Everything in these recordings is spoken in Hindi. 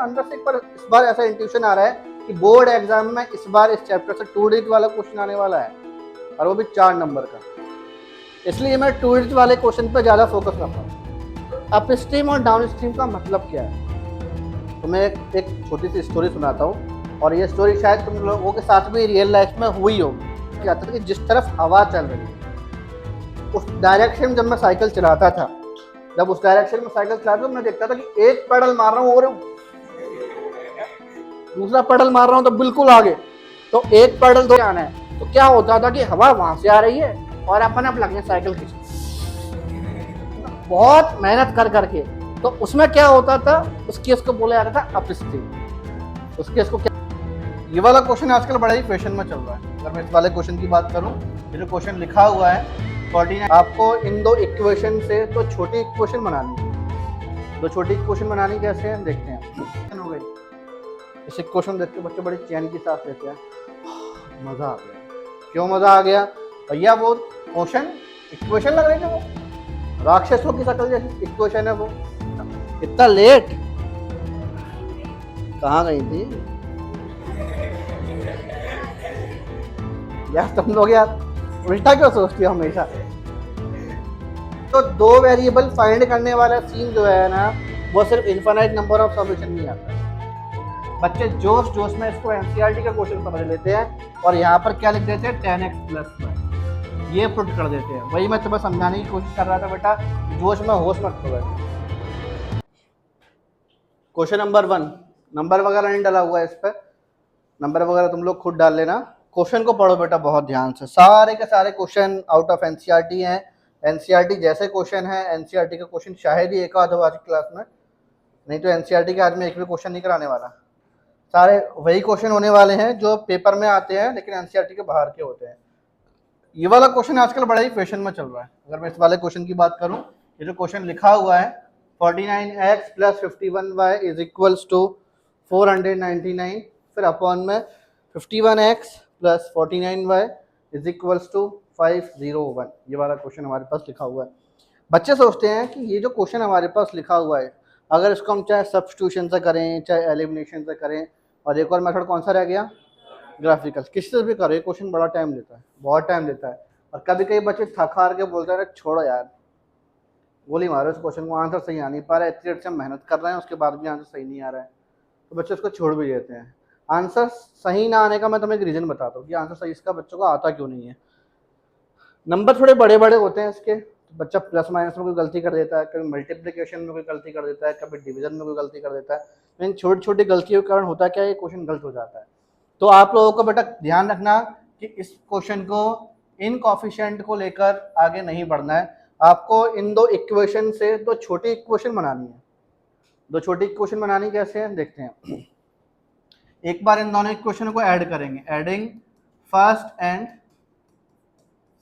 अंदर से एक बार इस बार ऐसा इंट्यूशन आ रहा है कि बोर्ड एग्जाम में इस बार इस चैप्टर से 2 डिजिट वाला क्वेश्चन आने वाला है और वो भी 4 नंबर का, इसलिए मैं 2 डिजिट वाले क्वेश्चन पर ज़्यादा फोकस करता हूँ। अप स्ट्रीम और डाउन स्ट्रीम का मतलब क्या है, तो मैं एक छोटी सी स्टोरी सुनाता हूँ और ये स्टोरी शायद तुम लोगों के साथ भी रियल लाइफ में हुई होगी। क्या था कि जिस तरफ हवा चल रही है उस डायरेक्शन जब मैं साइकिल चलाता था, जब उस डायरेक्शन में साइकिल चलाता था मैं देखता था कि एक पेडल मार रहा हूँ और दूसरा पेडल मार रहा हूँ तो बिल्कुल आगे, तो एक पेडल दो आना है। तो क्या होता था कि हवा वहां से आ रही है और अपन अब लगे साइकिल खींच, बहुत मेहनत कर करके। तो उसमें क्या होता था, उस केस को बोला जाता था अप स्ट्रीम। उस केस को क्या, ये वाला क्वेश्चन आजकल बड़ा ही फैशन में चल रहा है। अगर मैं इस वाले क्वेश्चन की बात करूं, ये जो क्वेश्चन लिखा हुआ है 49, आपको इन दो इक्वेशन से तो छोटी इक्वेशन बनानी है। दो छोटी इक्वेशन बनानी कैसे है देखते हैं। हो गई, इस इक्वेशन देख के बच्चे बड़े चैन की सांस लेते हैं, मजा आ गया। क्यों मजा आ गया भैया, वो क्वेश्चन इक्वेशन लग रही है, वो राक्षसों की शक्ल जैसी इक्वेशन है। वो इतना लेट कहाँ गई थी यार तुम लोग, यार उल्टा क्यों सोचती हो हमेशा। तो दो वेरिएबल फाइंड करने वाला सीन जो है ना, वो सिर्फ इनफाइनाइट नंबर ऑफ सॉल्यूशन नहीं आता। बच्चे जोश जोश में इसको एनसीईआरटी का क्वेश्चन समझ लेते हैं और यहाँ पर क्या लिख देते हैं 10x + 1, ये पुट कर देते हैं। वही मैं तुम्हें समझाने की कोशिश कर रहा था बेटा, जोश में होश मत खो। क्वेश्चन नंबर 1, नंबर वगैरह नहीं डाला हुआ है इस पर, नंबर वगैरह तुम लोग खुद डाल लेना। क्वेश्चन को पढ़ो बेटा बहुत ध्यान से, सारे के सारे क्वेश्चन आउट ऑफ एनसीईआरटी हैं। एनसीईआरटी जैसे क्वेश्चन है, एनसीईआरटी का क्वेश्चन शायद ही एक आध हो आज की क्लास में, नहीं तो एनसीईआरटी के आज में एक भी क्वेश्चन नहीं कराने वाला। सारे वही क्वेश्चन होने वाले हैं जो पेपर में आते हैं लेकिन एनसीईआरटी के बाहर के होते हैं। ये वाला क्वेश्चन आजकल बड़ा ही फैशन में चल रहा है। अगर मैं इस वाले क्वेश्चन की बात करूं, ये जो क्वेश्चन लिखा हुआ है 49x + 51y = 499, फिर अपॉन में 51x + 49y = 501, ये वाला क्वेश्चन हमारे पास लिखा हुआ है। बच्चे सोचते हैं कि ये जो क्वेश्चन हमारे पास लिखा हुआ है, अगर इसको हम चाहे सब्स्टिट्यूशन से करें चाहे एलिमिनेशन से करें, और एक और मेथड कौन सा रह गया, ग्राफिकल, किसी से भी करो, ये क्वेश्चन बड़ा टाइम लेता है, बहुत टाइम लेता है। और कभी कभी बच्चे थक हार के बोलते हैं छोड़ो यार, गोली मारो इस क्वेश्चन को, आंसर सही आ नहीं पा रहा है, इतनी देर से हम मेहनत कर रहे हैं उसके बाद भी आंसर सही नहीं आ रहा है, तो बच्चे उसको छोड़ भी देते हैं। आंसर सही ना आने का मैं तुम्हें एक रीजन बताता हूँ कि आंसर सही इसका बच्चों को आता क्यों नहीं है। नंबर थोड़े बड़े बड़े होते हैं इसके, तो बच्चा प्लस माइनस में कोई गलती कर देता है, कभी मल्टीप्लिकेशन में कोई गलती कर देता है, कभी डिवीजन में कोई गलती कर देता है। लेकिन छोटी छोटी गलतियों के कारण होता क्या है, ये क्वेश्चन गलत हो जाता है। तो आप लोगों को बेटा ध्यान रखना कि इस क्वेश्चन को इन कॉफिशिएंट को लेकर आगे नहीं बढ़ना है। आपको इन दो इक्वेशन से दो छोटी इक्वेशन बनानी है। दो छोटी इक्वेशन बनानी कैसे है देखते हैं। एक बार इन दोनों इक्वेशन को ऐड करेंगे, adding first and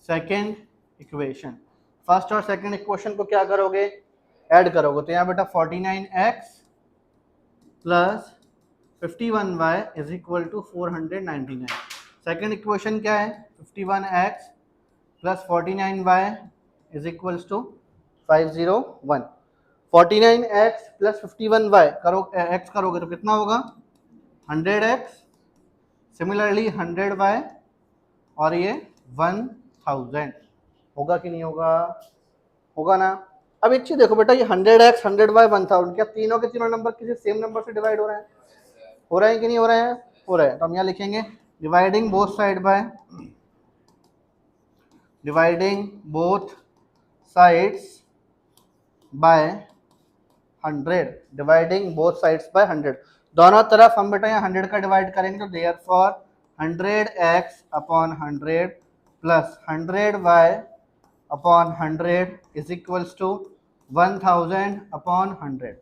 second equation. First और सेकेंड इक्वेशन को क्या करोगे, ऐड करोगे, तो यहाँ बेटा 49x + 51y = 499। सेकेंड इक्वेशन क्या है, 51x + 49y = 501। 49x + 51y करो, x करोगे तो कितना होगा 100x, सिमिलरली 100y और ये 1000 होगा कि नहीं होगा, होगा ना। अब एक चीज देखो बेटा, ये 100x 100y 1000 क्या तीनों के तीनों नंबर किसी सेम नंबर से डिवाइड हो रहे हैं, हो रहे हैं कि नहीं हो रहे हैं, हो रहे हैं। तो हम यहाँ लिखेंगे dividing both side bye, dividing both sides bye 100, dividing both sides bye 100। दोनों तरफ हम बेटा यहाँ 100 का डिवाइड करेंगे, तो देयरफॉर 100x / 100 + 100y / 100 = 1000 / 100।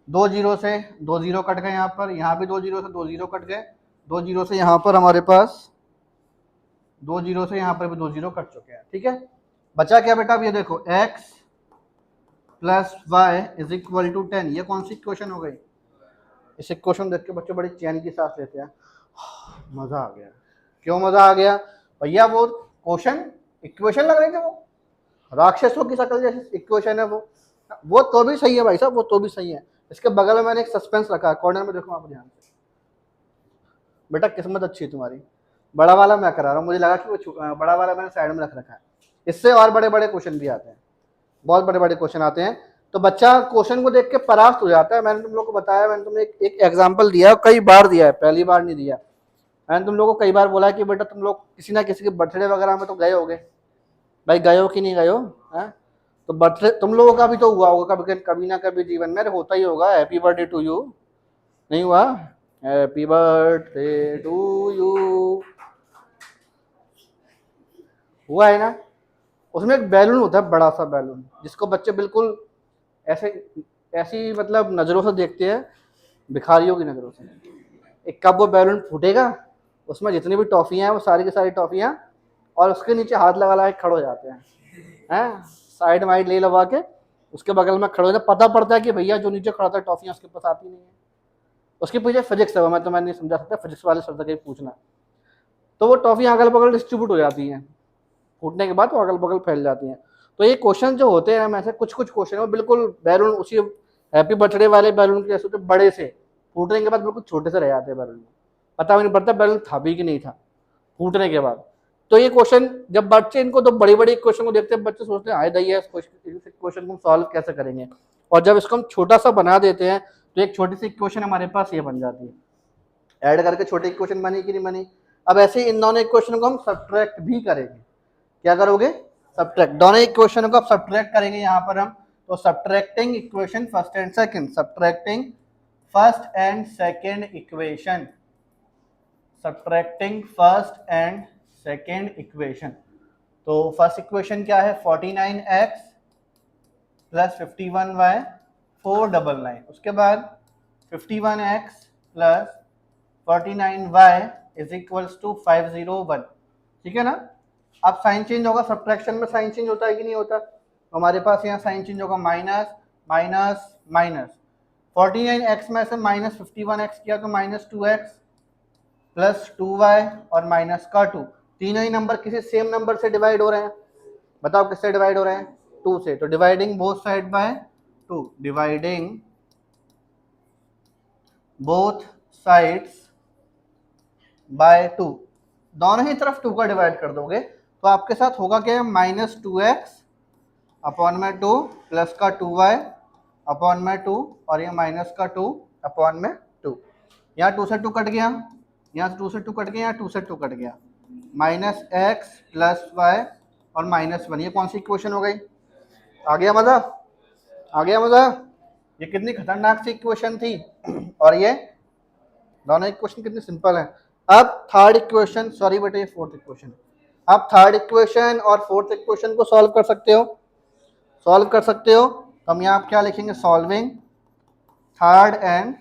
दो जीरो से दो जीरो कट गए, यहाँ भी दो जीरो से दो जीरो कट गए, दो जीरो से यहाँ पर हमारे पास दो जीरो से यहाँ पर भी दो जीरो कट चुके हैं। ठीक है, बचा क्या बेटा, अब ये देखो x + y = 10, ये कौन सी इक्वेशन हो गई। इस इक्वेशन देख के बच्चे बड़ी चैन की सांस लेते हैं, मजा आ गया। क्यों मजा आ गया भैया, वो क्वेश्चन इक्वेशन लग रही थी, वो राक्षसों की शक्ल जैसी इक्वेशन है, वो तो भी सही है भाई साहब, वो तो भी सही है, इसके बगल में मैंने एक सस्पेंस रखा है, कॉर्नर में देखो आप ध्यान से। बेटा किस्मत अच्छी है तुम्हारी, बड़ा वाला मैं करा रहा हूँ, मुझे लगा कि वो बड़ा वाला मैंने साइड में रख रखा है। इससे और बड़े बड़े क्वेश्चन भी आते हैं, बहुत बड़े बड़े क्वेश्चन आते हैं, तो बच्चा क्वेश्चन को देख के परास्त हो जाता है। मैंने तुम लोग को बताया, मैंने तुम्हें एक एग्जाम्पल दिया, कई बार दिया है, पहली बार नहीं दिया। मैंने तुम लोग को कई बार बोला है कि बेटा तुम लोग किसी ना किसी के बर्थडे वगैरह में तो गए होगे, भाई गए हो कि नहीं गए हो, है? तो बर्थडे तुम लोगों का भी तो हुआ होगा कभी कभी ना कभी जीवन में, होता ही होगा, हैप्पी बर्थडे टू यू, नहीं हुआ? हैप्पी बर्थडे टू यू, हुआ है ना? उसमें एक बैलून होता है, बड़ा सा बैलून, जिसको बच्चे बिल्कुल ऐसे ऐसी मतलब नज़रों से देखते हैं, भिखारियों की नज़रों से। एक कब वो बैलून फूटेगा, उसमें जितनी भी टॉफियाँ हैं वो सारी की सारी टॉफियाँ, और उसके नीचे हाथ लगा के खड़े हो जाते हैं, साइड वाइड ले लगा के उसके बगल में खड़े हो जाते, पता पड़ता है कि भैया जो नीचे खड़ा था टॉफियाँ उसके पास आती नहीं है। उसके पीछे फिजिक्स है, मैं तो नहीं समझा सकता, फिजिक्स वाले सर से पूछना। तो वो टॉफियाँ अगल बगल डिस्ट्रीब्यूट हो जाती हैं, फूटने के बाद वो अगल बगल फैल जाती हैं। तो ये क्वेश्चन जो होते हैं, ऐसे कुछ कुछ क्वेश्चन है बिल्कुल बैलून उसी हैप्पी बर्थडे वाले बैलून के जैसे होते, बड़े से, फूटने के बाद बिल्कुल छोटे से रह जाते हैं बैलून, पता भी नहीं पड़ता बैलून था भी कि नहीं था फूटने के बाद। तो ये क्वेश्चन जब बच्चे इनको तो बड़ी बड़ी क्वेश्चन को देखते हैं, बच्चे सोचते हैं हाय दैया इस क्वेश्चन को सॉल्व कैसे करेंगे, और जब इसको हम छोटा सा बना देते हैं तो एक छोटी सी इक्वेशन हमारे पास ये बन जाती है, ऐड करके छोटी इक्वेशन बनी कि नहीं बनी। अब ऐसे इन दोनों इक्वेशन को हम सब्ट्रैक्ट भी करेंगे, क्या करोगे? सब्ट्रैक्ट, दोनों इक्वेशन को आप सब्ट्रैक्ट करेंगे यहाँ पर हम, तो subtracting equation first and second, subtracting first and second equation, subtracting first and second equation. तो फर्स्ट इक्वेशन क्या है? 49x प्लस 51y 499, उसके बाद 51x plus 49y is equals to 501, ठीक है ना? अब साइन चेंज होगा, सब्ट्रैक्शन में साइन चेंज होता है कि नहीं होता? तो हमारे पास यहाँ साइन चेंज होगा, माइनस माइनस माइनस, 49x में से माइनस 51x किया तो माइनस 2x प्लस 2y और माइनस का 2, तीनों ही नंबर किसी सेम नंबर से डिवाइड हो रहे हैं, बताओ किससे डिवाइड हो रहे हैं? 2 से, तो dividing both side bye 2, dividing both sides bye 2, दोनों ही तरफ 2 का डिवाइड कर दोगे तो आपके साथ होगा क्या? माइनस 2x अपॉन में 2 प्लस का 2y अपॉन में 2 और ये माइनस का 2 अपॉन में 2, यहाँ 2 से 2 कट गया, यहाँ 2 से 2 कट गया, यहाँ 2 से 2 कट गया, माइनस एक्स प्लस वाई और माइनस 1, ये कौन सी इक्वेशन हो गई? आ गया मजा? आ गया मजा? ये कितनी खतरनाक सी इक्वेशन थी, और ये दोनों इक्वेशन कितनी सिंपल है। अब थर्ड इक्वेशन, सॉरी बेटे ये फोर्थ इक्वेशन, अब थर्ड इक्वेशन और फोर्थ इक्वेशन को सॉल्व कर सकते हो, सॉल्व कर सकते हो। तो हम यहाँ क्या लिखेंगे? Solving third and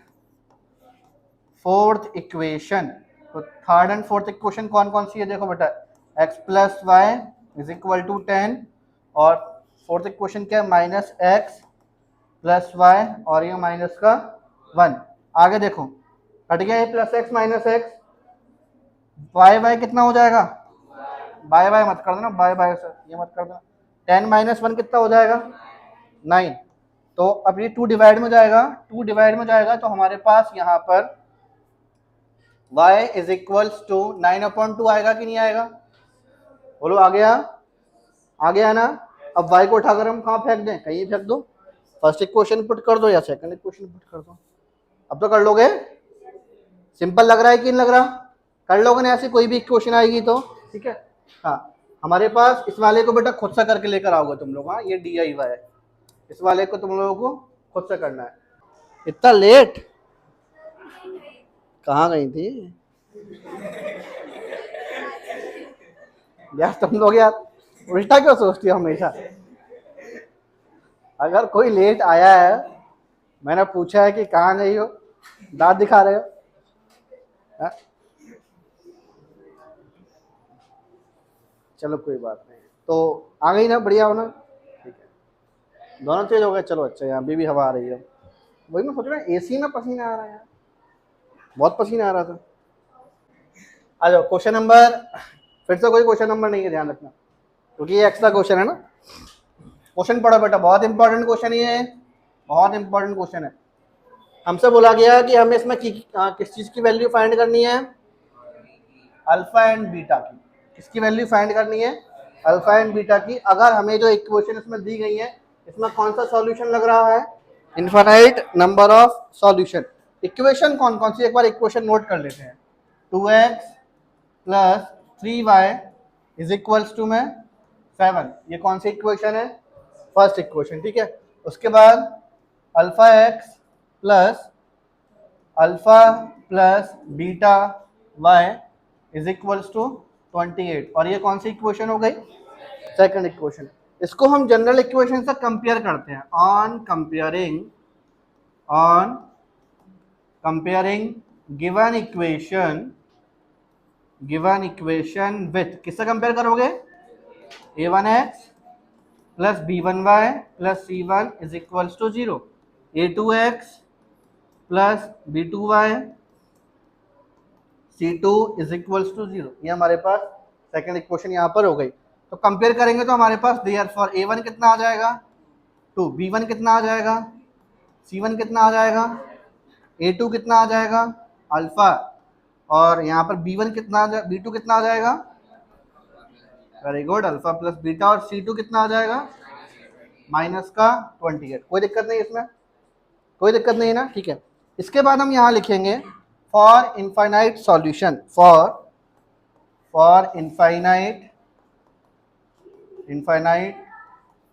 fourth equation. तो थर्ड एंड फोर्थ इक्वेशन कौन कौन सी है? देखो बेटा, x plus y is equal to 10, और फोर्थ इक्वेशन क्या है? माइनस एक्स प्लस वाई और ये माइनस का 1। आगे देखो, कट गया ये plus x minus x, y y कितना हो जाएगा? बाय बाय मत कर देना, बाय बाय सर ये मत कर देना, 10 माइनस 1 कितना हो जाएगा? 9। तो अब ये 2 डिवाइड में जाएगा, 2 डिवाइड में जाएगा तो हमारे पास यहाँ पर y इज इक्वल्स टू 9/2 आएगा कि नहीं आएगा? बोलो आ गया? आ गया ना? अब y को उठाकर हम कहाँ फेंक दें? कहीं फेंक दो, फर्स्ट इक्वेशन पुट कर दो या सेकंड इक्वेशन पुट कर दो। अब तो कर लोगे? सिंपल लग रहा है कि नहीं लग रहा? कर लोगे ना? ऐसी कोई भी इक्वेशन आएगी तो, ठीक है। हाँ, हमारे पास इस वाले को बेटा खुद से करके लेकर आओगे तुम लोग, हाँ ये DIY है, इस वाले को तुम लोगों को खुद से करना है। इतना लेट कहाँ गई थी यार तुम लोग? यार उल्टा क्यों सोचती हो हमेशा? अगर कोई लेट आया है, मैंने पूछा है कि कहाँ गई हो, दांत दिखा रहे हो? हा? चलो कोई बात नहीं, तो आ गई ना? बढ़िया हो ना? ठीक है, दोनों तेज हो गए, चलो अच्छा। यहाँ भी हवा आ रही है, वही मैं सोच रहा हूँ AC में पसीना आ रहा है यार, बहुत पसीना आ रहा था। आ जाओ क्वेश्चन नंबर, फिर से कोई क्वेश्चन नंबर नहीं है, ध्यान रखना क्योंकि ये एक्स्ट्रा क्वेश्चन है ना। क्वेश्चन पढ़ो बेटा, बहुत इंपॉर्टेंट क्वेश्चन ये है, बहुत इंपॉर्टेंट क्वेश्चन है। हमसे बोला गया कि हमें इसमें किस चीज की वैल्यू फाइंड करनी है, अल्फा एंड बीटा की। किसकी वैल्यू फाइंड करनी है, अल्फा एंड बीटा की। अगर हमें जो इक्वेशन इसमें दी गई है इसमें कौन सा सॉल्यूशन लग रहा है, infinite number of solution. Equation कौन कौन सी, एक बार इक्वेशन नोट कर लेते हैं। 2x plus 3y is equals to में 7, ये कौन सी इक्वेशन है, फर्स्ट इक्वेशन, ठीक है। उसके बाद alpha x plus beta y is equals to 28, और ये कौन सी इक्वेशन हो गई, सेकंड इक्वेशन। इसको हम जनरल इक्वेशन से कंपेयर करते हैं, on comparing given equation with, किससे कंपेयर करोगे, a1x plus b1y plus c1 is equals to 0, a2x plus b2y c2 is equals to 0। ये हमारे पास सेकंड इक्वेशन यहाँ पर हो गई। तो कंपेयर करेंगे तो हमारे पास देयरफॉर a1 कितना आ जाएगा 2, b1 कितना आ जाएगा, c1 कितना आ जाएगा, a2 कितना आ जाएगा अल्फा, और यहाँ पर b1 कितना b2 कितना आ जाएगा, very good, alpha plus beta, और c2 कितना आ जाएगा माइनस का 28। कोई दिक्कत नहीं इसमें, कोई दिक्कत नहीं है ना, ठीक है। इसके बाद हम यहाँ लिखेंगे for infinite solution, for infinite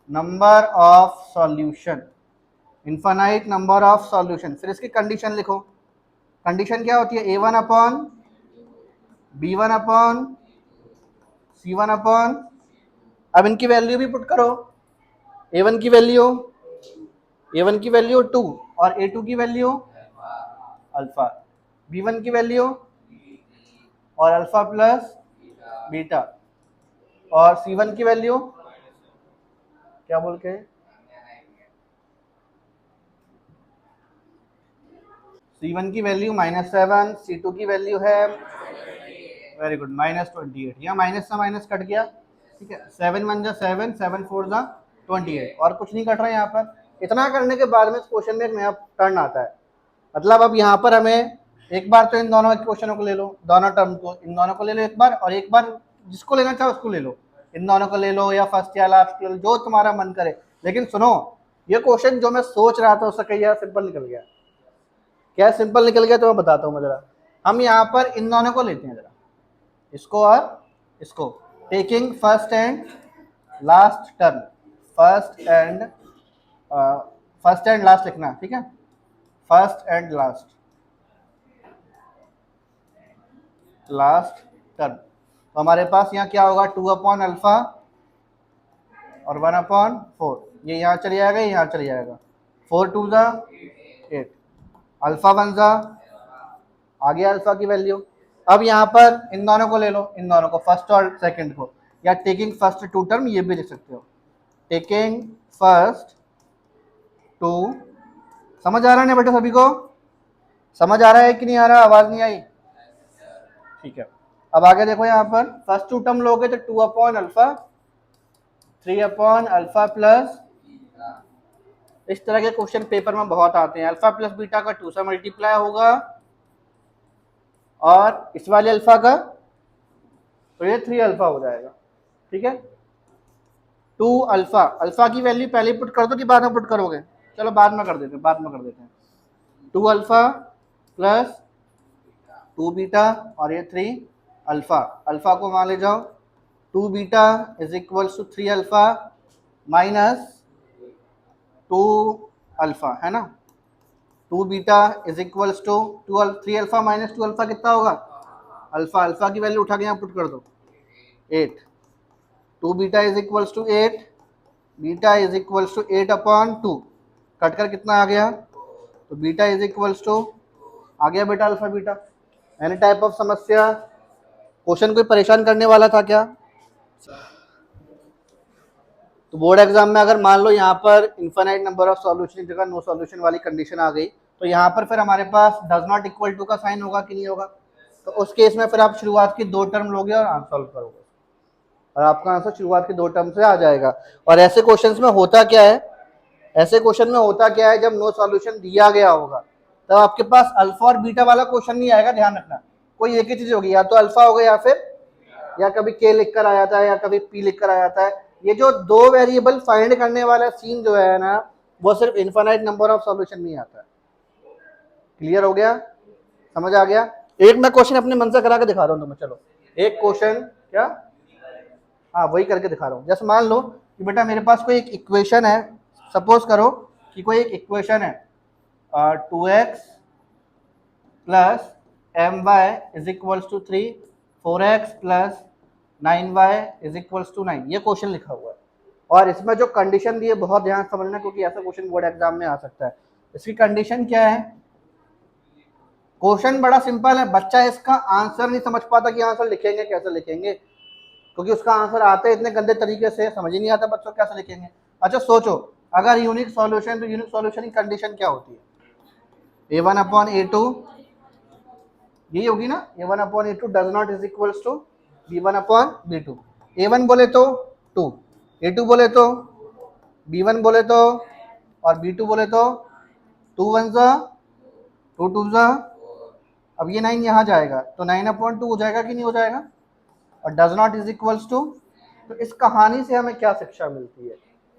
number of solution, infinite number of solution. फिर इसकी कंडीशन लिखो, कंडीशन क्या होती है, a1 upon b1 upon c1 upon, अब इनकी वैल्यू भी पुट करो, a1 की वैल्यू 2 और a2 की वैल्यू अल्फा, b1 की वैल्यू और अल्फा प्लस बीटा, और c1 की वैल्यू क्या बोल के, c1 की वैल्यू -7, c2 की वैल्यू है वेरी गुड -28, यहाँ माइनस से माइनस कट गया, ठीक है, 7 1 जा 7, 7 4 जा 28, और कुछ नहीं कट रहा है यहाँ पर। इतना करने के बाद में इस क्वेश्चन में एक नया टर्न आता है, मतलब अब यहाँ पर हमें एक बार तो इन दोनों इक्वेशनों को ले लो, दोनों टर्म को, इन दोनों को ले लो एक बार, और एक बार जिसको लेना चाहो उसको ले लो, इन दोनों को ले लो या फर्स्ट या लास्ट ले लो, जो तुम्हारा मन करे। लेकिन सुनो, ये क्वेश्चन जो मैं सोच रहा था उससे कहीं यार सिंपल निकल गया। क्या सिंपल निकल गया तो मैं बताता हूँ मैं जरा। हम यहाँ पर इन दोनों को लेते हैं जरा, इसको और इसको, taking first and last term, first and last लिखना, ठीक है, फर्स्ट एंड लास्ट टर्म। तो हमारे पास यहाँ क्या होगा, 2 अपॉन अल्फा और 1 अपॉन 4, ये यहाँ चले जाएगा, ये यहाँ चले जाएगा, 4 2 जा 8, अल्फा 1 जा, आ गया अल्फा की वैल्यू। अब यहाँ पर इन दोनों को ले लो, इन दोनों को, फर्स्ट और सेकंड को, या टेकिंग फर्स्ट टू टर्म ये भी लिख सकते हो, टेकिंग फर्स्ट टू। समझ आ रहा है ना बेटा, सभी को समझ आ रहा है कि नहीं आ रहा, आवाज नहीं आई, ठीक है। अब आगे देखो, यहाँ पर फर्स्ट टू टर्म लोगे तो 2 upon alpha, 3 upon alpha plus, इस तरह के क्वेश्चन पेपर में बहुत आते हैं। अल्फा प्लस बीटा का 2 से मल्टीप्लाई होगा, और इस वाले अल्फा का तो ये 3 अल्फा हो जाएगा, ठीक है। 2 अल्फा, अल्फा की वैल्यू पहले पुट कर दो कि बाद में पुट करोगे, चलो बाद में कर देते हैं, 2 अल्फा प्लस 2 बीटा, और ये 3 अल्फा, अल्फा को मान ले जाओ, 2 beta is equals to 3 alpha minus 2 alpha, है ना, 2 beta is equals to 3 alpha minus 2 alpha कितना होगा, अल्फा, अल्फा की वैल्यू उठा के यहाँ पुट कर दो 8, 2 beta is equals to 8, beta is equals to 8 upon 2, cut कर कितना आ गया, तो बीटा इज इक्वल्स टू आ गया बेटा alpha beta. Any type of समस्या, क्वेश्चन कोई परेशान करने वाला था क्या? तो बोर्ड एग्जाम में अगर मान लो यहाँ पर इनफाइनाइट नंबर ऑफ सॉल्यूशन की जगह नो सॉल्यूशन वाली कंडीशन आ गई, तो यहाँ पर फिर हमारे पास डज नॉट इक्वल टू का साइन होगा कि नहीं होगा, तो उस केस में फिर आप शुरुआत की 2 टर्म लोगे और आंसर सॉल्व करोगे, और आपका आंसर शुरुआत की 2 टर्म से आ जाएगा। और ऐसे क्वेश्चन में होता क्या है, जब नो सॉल्यूशन दिया गया होगा तब आपके पास अल्फा और बीटा वाला क्वेश्चन नहीं आएगा, ध्यान रखना। कोई एक ही चीज होगी, या तो अल्फा होगा या फिर या कभी के लिख कर आ जाता है या कभी पी लिख कर आ जाता है। ये जो दो वेरिएबल फाइंड करने वाला सीन जो है ना, वो सिर्फ इनफाइनाइट नंबर ऑफ सॉल्यूशन नहीं आता है। क्लियर हो गया, समझ आ गया? एक मैं क्वेश्चन अपने मन से करा के दिखा रहा हूँ तुम्हें, चलो एक क्वेश्चन, क्या, हाँ वही करके दिखा रहा हूँ। जैसे मान लो कि बेटा मेरे पास कोई एक इक्वेशन है, सपोज करो कि कोई एक इक्वेशन है 2x plus m y is equals to 3, 4x plus 9y is equals to 9, ये क्वेश्चन लिखा हुआ है। और इसमें जो कंडीशन दी है बहुत ध्यान से समझना, क्योंकि ऐसा क्वेश्चन बोर्ड एग्जाम में आ सकता है। इसकी कंडीशन क्या है? क्वेश्चन बड़ा सिंपल है, बच्चा इसका आंसर नहीं समझ पाता कि आंसर लिखेंगे कैसे लिखेंगे, क्योंकि उसका आंसर आता है इतने गंदे तरीके से, समझ ही नहीं आता बच्चों कैसे लिखेंगे। अच्छा सोचो, अगर यूनिक सॉल्यूशन, तो यूनिक सॉल्यूशन की कंडीशन क्या होती है? a1/a2, यही होगी ना, a1/a2 does not is equals to b1/b2। a1 बोले तो 2, a2 बोले तो b1 बोले तो, और b2 बोले तो 2 1 2 2 अब ये 9 यहाँ जाएगा तो 9/2 हो जाएगा कि नहीं हो जाएगा? और does not is equals to, तो इस कहानी से हमें क्या शिक्षा मिलती है?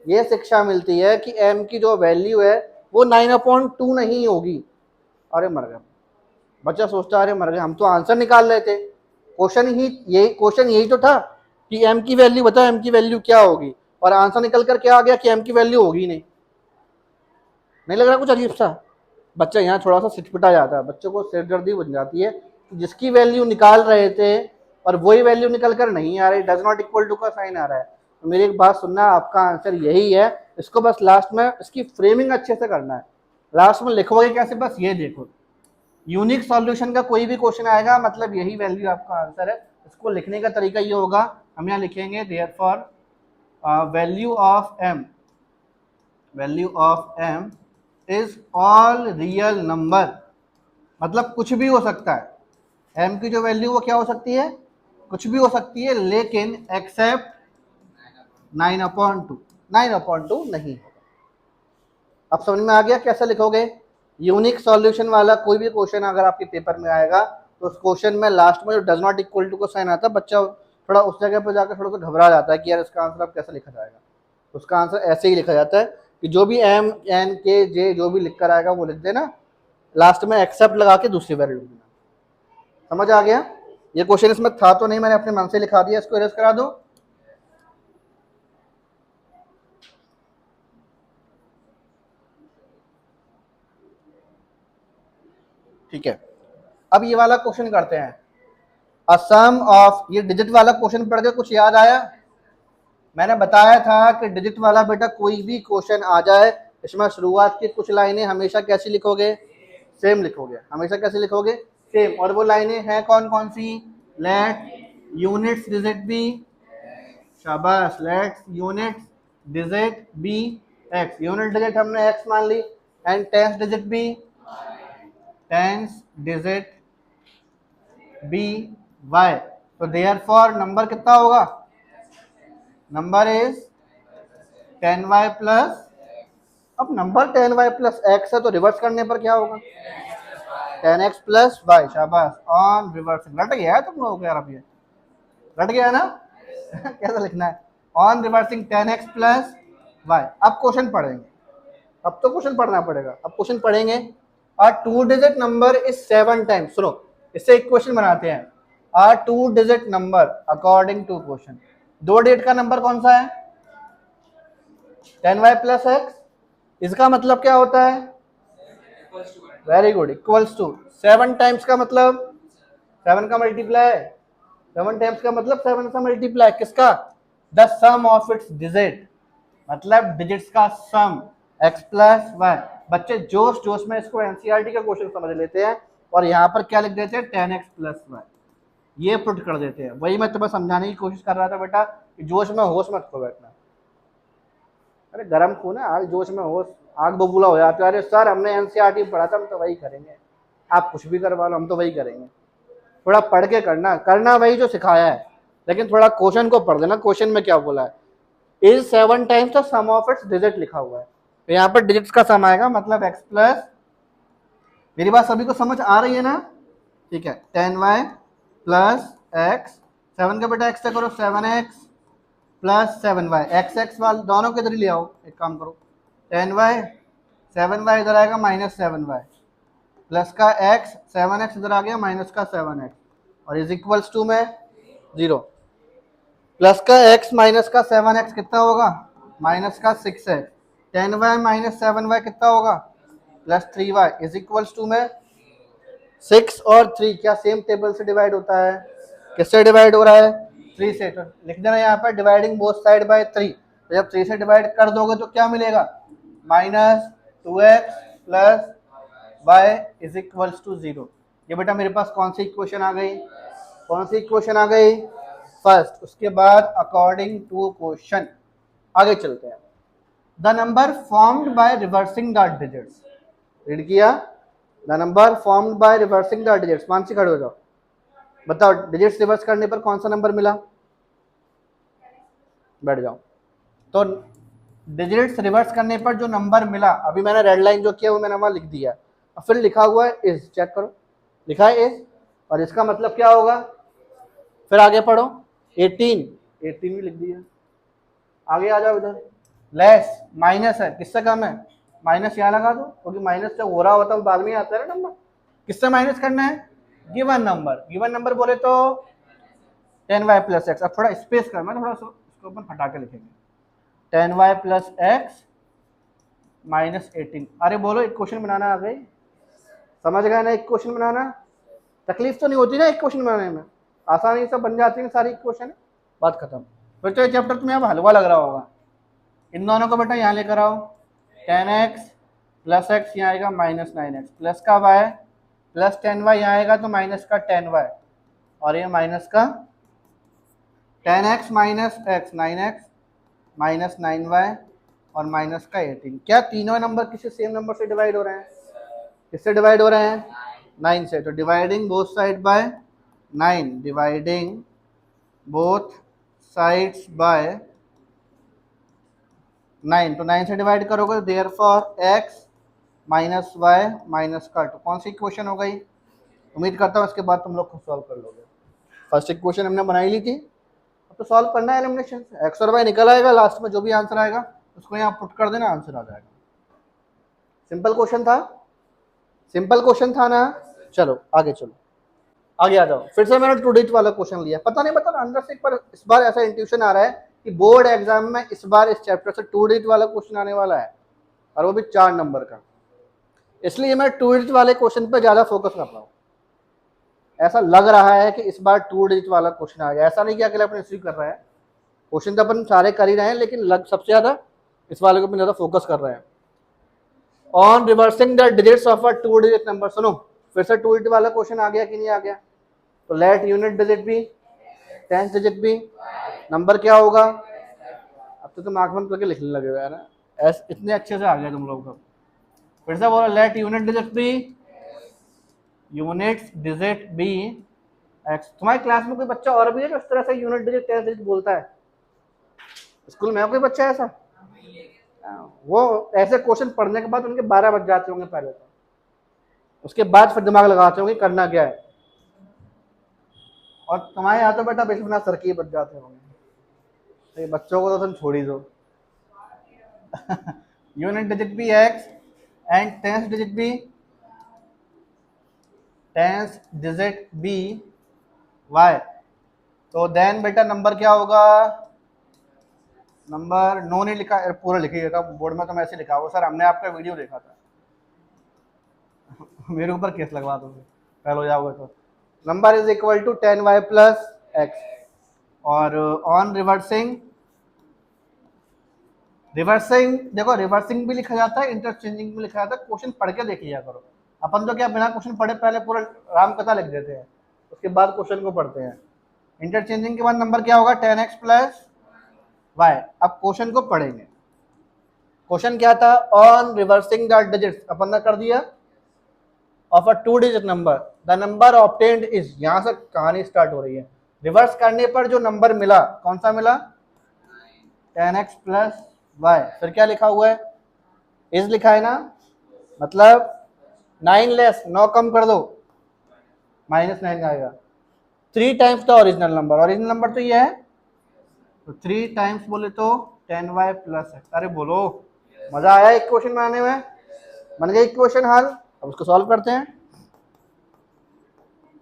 ये शिक्षा मिलती है कि m की जो वैल्यू है वो 9/2 नहीं होगी। अरे मर गए, बच्चा सोचता अरे मर गए, हम तो आंसर निकाल रहे थे, क्वेश्चन यही तो था कि m की वैल्यू बताओ, m की वैल्यू क्या होगी, और आंसर निकल कर क्या आ गया कि m की वैल्यू होगी नहीं लग रहा कुछ अजीब सा? बच्चा यहाँ थोड़ा सा सिटपिटा जाता है, बच्चों को सिरदर्दी बन जाती है, जिसकी वैल्यू निकाल रहे थे और वही वैल्यू निकल कर नहीं आ रही, डज नॉट इक्वल टू का साइन आ रहा है। तो मेरी एक बात सुनना, आपका आंसर यही है, इसको बस लास्ट में इसकी फ्रेमिंग अच्छे से करना है। लास्ट में लिखोगे कैसे, बस ये देखो, यूनिक सॉल्यूशन का कोई भी क्वेश्चन आएगा मतलब यही वैल्यू आपका आंसर है। इसको लिखने का तरीका ये होगा, हम यहाँ लिखेंगे therefore value of m is all real number, मतलब कुछ भी हो सकता है। m की जो वैल्यू वो क्या हो सकती है? कुछ भी हो सकती है, लेकिन एक्सेप्ट 9/2, 9/2 नहीं होगा। अब समझ में आ गया कैसे लिखोगे? यूनिक सॉल्यूशन वाला कोई भी क्वेश्चन अगर आपके पेपर में आएगा तो उस क्वेश्चन में लास्ट में जो डज नॉट इक्वल टू का साइन आता है, बच्चा थोड़ा उस जगह पर जाकर थोड़ा सा घबरा जाता है कि यार इसका आंसर अब कैसे लिखा जाएगा। उसका आंसर ऐसे ही लिखा जाता है कि जो भी m n k j जो भी लिख कर आएगा वो लिख देना, लास्ट में एक्सेप्ट लगा के दूसरी वैल्यू लिख देना। समझ आ गया? ये क्वेश्चन इसमें था तो नहीं, मैंने अपने मन से लिखा दिया, इसको इरेज करा दो। ठीक है, अब ये वाला क्वेश्चन करते हैं, अ सम ऑफ, ये डिजिट वाला क्वेश्चन पढ़ के कुछ याद आया? मैंने बताया था कि डिजिट वाला बेटा कोई भी क्वेश्चन आ जाए, इसमें शुरुआत की कुछ लाइनें हमेशा कैसी लिखोगे? सेम लिखोगे, हमेशा कैसे लिखोगे? सेम। और वो लाइनें हैं कौन कौन सी? लेट यूनिट्स डिजिट बी, शाबाश, let units digit be x, unit digit हमने एक्स मान ली, and tens digit be, tens digit be y. तो देयरफॉर नंबर कितना होगा? नंबर इज 10y प्लस, अब नंबर 10y प्लस x है तो रिवर्स करने पर क्या होगा? 10x प्लस y, शाबाश, ऑन रिवर्सिंग। रट गया है तुम लोगों को यार, अब ये रट गया है ना? कैसा लिखना है? On reversing 10x plus y। अब क्वेश्चन पढ़ेंगे, अब तो क्वेश्चन पढ़ना पड़ेगा, अब क्वेश्चन पढ़ेंगे। A 2 digit number is 7 times, सुनो इससे एक क्वेश्चन बनाते हैं। A 2 digit number according to question, 2 digit का नंबर कौन सा है? 10y plus x. इसका मतलब क्या होता है? Very good, equals to 7 times का मतलब 7 का मल्टीप्लाई, 7 टाइम्स का मतलब 7 का मल्टीप्लाई किसका? The sum of its digit, मतलब डिजिट्स का सम, x प्लस वाई। बच्चे जोश जोश में इसको एनसीईआरटी का क्वेश्चन समझ लेते हैं और यहाँ पर क्या लिख देते हैं? 10x प्लस वाई, ये पुट कर देते हैं। वही मैं तुम्हें समझाने की कोशिश कर रहा था बेटा कि जोश में होश मत खो बैठना। अरे गरम खून है, आज जोश में होश आग बबूला हो जाता है। अरे सर हमने एनसीईआरटी पढ़ा था, हम तो वही करेंगे, आप कुछ भी करवा लो हम तो वही करेंगे। थोड़ा पढ़ के करना वही जो सिखाया है, लेकिन थोड़ा क्वेश्चन को पढ़ लेना, क्वेश्चन में क्या बोला है? Is 7 times the sum of its digit लिखा हुआ है, तो यहाँ पर डिजिट्स का सम आएगा, मतलब x प्लस मेरी बात सभी को समझ आ रही है ना? ठीक है, 10y प्लस एक्स, 7 का बेटा x से करो 7x plus 7y, x x वाले दोनों के इधर ही ले आओ, एक काम करो 10y, 7y इधर आएगा माइनस 7y, प्लस का x, 7x इधर आ गया माइनस का 7x, और इज इक्वल्स टू में 0, प्लस का x माइनस का 7x कितना होगा? माइनस का 6x, 10y माइनस 7y कितना होगा? Plus 3y, is equals to में 6 और 3 क्या सेम टेबल से डिवाइड होता है? किससे डिवाइड हो रहा है? 3 से। तो लिख देना यहाँ पर डिवाइडिंग बोथ साइड बाय 3, तो जब 3 से डिवाइड कर दोगे तो क्या मिलेगा? Minus 2x plus y is equals to 0। ये बेटा मेरे पास कौन सी इक्वेशन आ गई? कौन सी इक्वेशन आ गई? फर्स्ट। उसके बाद अकॉर्डिंग टू क्वेश्चन आगे चलते हैं। The number formed by reversing the digits, read किया, the number formed by reversing the digits. Mansi खड़े हो जाओ, बताओ डिजिट्स रिवर्स करने पर कौन सा नंबर मिला? बैठ जाओ। तो डिजिट्स रिवर्स करने पर जो नंबर मिला, अभी मैंने रेड लाइन जो किया वो मैंने वहां लिख दिया, और फिर लिखा हुआ है इज, चेक करो, लिखा है इज, और इसका मतलब क्या होगा? फिर आगे पढ़ो, 18 भी लिख दिया। आगे आ जाओ इधर, लेस माइनस है, किससे कम है? माइनस यहाँ लगा दो, क्योंकि माइनस जब हो रहा होता है बाद में आता है ना नंबर। किससे माइनस करना है? Given number. गिवन नंबर बोले तो 10y प्लस एक्स। अब थोड़ा स्पेस करना, थोड़ा सा इसको अपन हटा के लिखेंगे, 10y प्लस एक्स माइनस 18। अरे बोलो, एक क्वेश्चन बनाना आ गई, समझ गए ना? एक क्वेश्चन बनाना तकलीफ तो नहीं होती ना, एक क्वेश्चन बनाने में आसानी से बन जाती है सारी क्वेश्चन, बात खत्म। फिर तो ये चैप्टर तुम्हें अब हलवा लग रहा होगा। इन दोनों को बेटा यहाँ लेकर आओ, 10x प्लस एक्स यहाँ आएगा माइनस 9x, प्लस का y प्लस 10y यहाँ आएगा तो माइनस का 10y, और ये माइनस का 10x minus x 9x minus 9y और माइनस का 18। क्या तीनों नंबर किसी सेम नंबर से डिवाइड हो रहे हैं? किससे डिवाइड हो रहे हैं? 9 से। तो dividing both side by 9, dividing both sides by 9, तो 9 से डिवाइड करोगे, therefore x minus y minus का 2। कौन सी इक्वेशन हो गई? उम्मीद करता हूँ इसके बाद तुम लोग खुद सॉल्व कर लोगे। फर्स्ट इक्वेशन हमने बनाई ली थी, अब तो सॉल्व करना है एलिमिनेशन से। एक्स और वाई निकल आएगा, लास्ट में जो भी आंसर आएगा उसको यहाँ पुट कर देना, आंसर आ जाएगा। सिंपल क्वेश्चन था, सिंपल क्वेश्चन था ना। चलो आगे चलो, आगे आ जाओ। फिर से मैंने 2 डिजिट वाला क्वेश्चन लिया, पता नहीं बता अंदर से एक बार इस बार ऐसा इंट्यूशन आ रहा है कि बोर्ड एग्जाम में इस बार इस चैप्टर से 2 डिजिट वाला क्वेश्चन आने वाला है, और वो भी 4 नंबर का। इसलिए मैं 2 डिजिट वाले क्वेश्चन पे ज्यादा फोकस कर रहा हूँ। ऐसा लग रहा है कि इस बार 2 डिजिट वाला क्वेश्चन आ गया, ऐसा नहीं कि अकेले अपन रिसीव कर रहे हैं, क्वेश्चन तो अपन सारे कर ही रहे हैं, लेकिन सबसे ज्यादा इस वाले को अपन ज्यादा फोकस कर रहे हैं। On reversing the digits of a 2 digit number. सुनो, फिर से 2 डिजिट वाला क्वेश्चन आ गया कि नहीं आ गया? तो लेट यूनिट डिजिट भी 10th डिजिट भी नंबर क्या होगा? अब तो तुम आंख बंद करके लिखने लगे हो यार, ऐसे इतने अच्छे से आ गया तुम लोग को। फिर से बोलो, लेट यूनिट डिजिट भी, यूनिट डिजिट भी एक्स। तुम्हारी क्लास में कोई बच्चा और भी है जो इस तरह से यूनिट डिजिट 10th डिजिट बोलता है? स्कूल में कोई बच्चा ऐसा? वो ऐसे क्वेश्चन पढ़ने के बाद उनके 12 बज जाते होंगे पहले तो, उसके बाद फिर दिमाग लगाते होंगे करना क्या है। और तुम्हारे यहाँ तो बेटा बिना सर के बच जाते होंगे, तो ये बच्चों को तो तुम छोड़ ही दो। यूनिट डिजिट भी एक्स एंड 10th डिजिट भी, 10th डिजिट भी वाई। तो देन बेटा नंबर क्या होगा? नंबर नो नहीं लिखा, पूरा लिखिएगा बोर्ड में, तो मैं ऐसे लिखा हुआ सर हमने आपका वीडियो देखा था। मेरे ऊपर केस लगवा दोगे, फेल हो जाओगे तो। Number is equal to 10y plus x. और ऑन रिवर्सिंग, रिवर्सिंग देखो रिवर्सिंग भी लिखा जाता है, इंटरचेंजिंग भी लिखा जाता है। क्वेश्चन पढ़ के देख लिया करो। अपन तो क्या बिना क्वेश्चन पढ़े पहले पूरा राम कथा लिख देते हैं, उसके बाद क्वेश्चन को पढ़ते हैं। इंटरचेंजिंग के बाद नंबर क्या होगा? 10x plus Y. अब क्वेश्चन को पढ़ेंगे। क्वेश्चन क्या था? ऑन रिवर्सिंग द डिजिट्स, अपन ने कर दिया, of a 2 digit number the number obtained is. यहां से कहानी स्टार्ट हो रही है। रिवर्स करने पर जो नंबर मिला, कौन सा मिला? 10x plus Y. फिर क्या लिखा हुआ है? इज लिखा है ना, मतलब 9 लेस, 9 कम कर दो, -9 आएगा। 3 times the original number, original number तो ये है, तो 3 टाइम्स बोले तो 10y प्लस x। अरे बोलो, मजा आया एक क्वेश्चन बनाने में, बन गया एक क्वेश्चन हल। अब उसको सॉल्व करते हैं।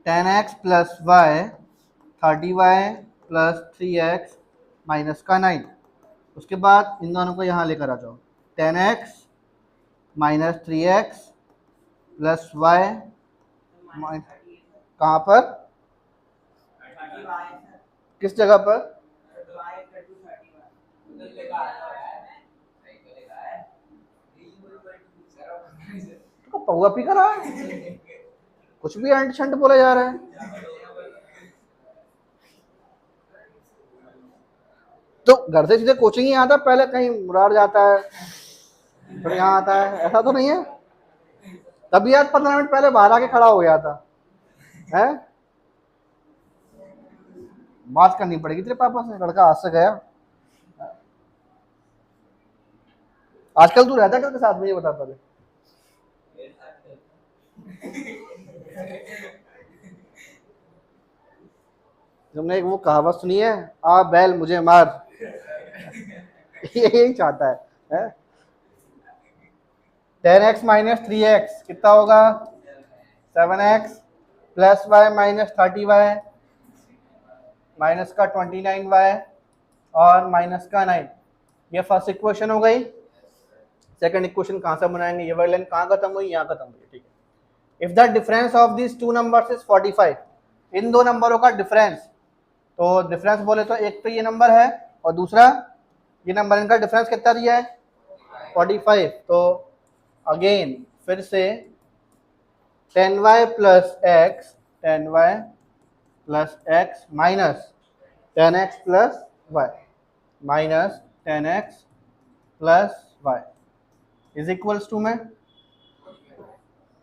10x plus Y, 30y plus 3x minus का 9। उसके बाद इन दोनों को यहाँ लेकर आ जाओ, 10x minus 3x plus Y, कहाँ पर, किस जगह पर, तो पौवा पी कर रहा है, कुछ भी अंट शंट बोला जा रहा है। तो घर से सीधे कोचिंग ही आता, पहले कहीं मुरार जाता है फिर यहाँ आता है, ऐसा तो नहीं है। तभी आज 15 मिनट पहले बाहर आके खड़ा हो गया था, है बात करनी पड़ेगी तेरे पापा से, लड़का आज से गया। आजकल तू रहता है किसके साथ में, ये बता पहले। तुमने एक वो कहावत सुनी है, आ बैल मुझे मार, यही चाहता है? 10x माइनस 3x कितना होगा, 7x plus y minus 30y minus का 29y और माइनस का 9। ये फर्स्ट इक्वेशन हो गई। सेकंड इक्वेशन कहाँ से बनाएंगे, ये वाली लाइन कहाँ खत्म हुई, यहाँ खत्म हुई, ठीक है। If the difference of this two numbers is 45, इन दो नंबरों का डिफरेंस, तो डिफरेंस बोले तो एक तो ये नंबर है और दूसरा ये नंबर, इनका डिफरेंस कितना दिया है 45। तो अगेन फिर से 10y plus x, 10y plus x minus 10x plus y minus 10x plus y is equals to में,